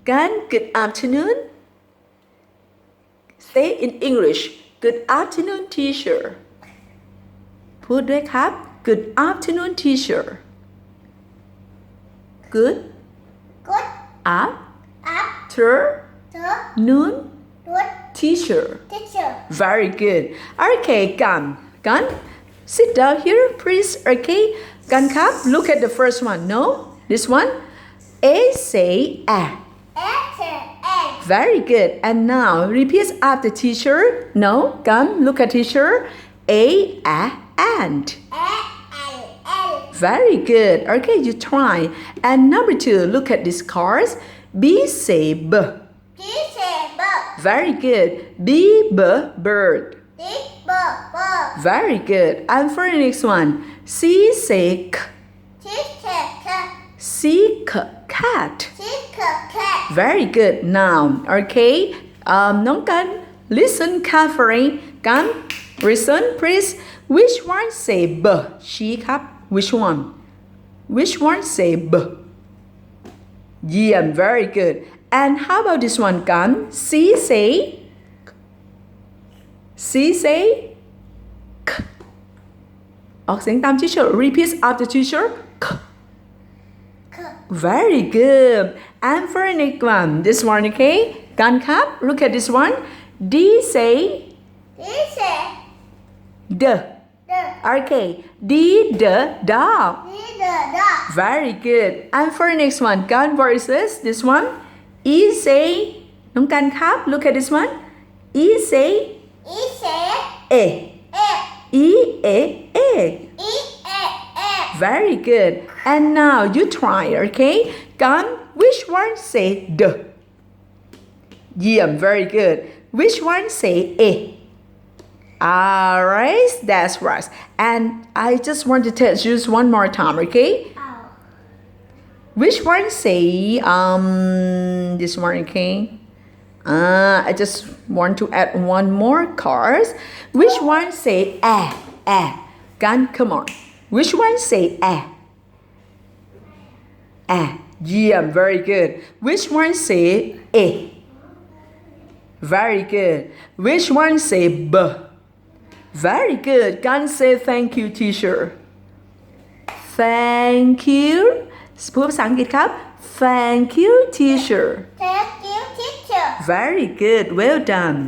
กัน good afternoon say in English good afternoon teacher พูดด้วยครับ good afternoon teacher good after noon teacher very good okay Gan sit down here please okay Gan ครับ look at the first one no this one A say a very good and now repeat after teacher no Gan look at teacher A and very good okay you try and number 2 look at these cards B say b very good B bird very good and for the next one C say k C cat very good now okay น้องกัน listen carefully กัน listen please which one say b ชี้ครับ which one say b เยี่ยม very good and how about this one กัน C say k ออกเสียงตาม teacher repeat after teacher k very good and for the next one this one okay กันครับ look at this one D say the okay D the dog very good and for the next one gun versus this one E say น้องกันครับ look at this one E say a very good and now you try okay gun which one say the เยี่ยม very good which one say a alright that's right and I just want to test you one more time okay which one say this one okay I just want to add one more card which one say a gun come on which one say a yeah very good which one say a very good which one say b very good gun say thank you teacher thank you พูดภาษาอังกฤษครับ thank you teacher very good well done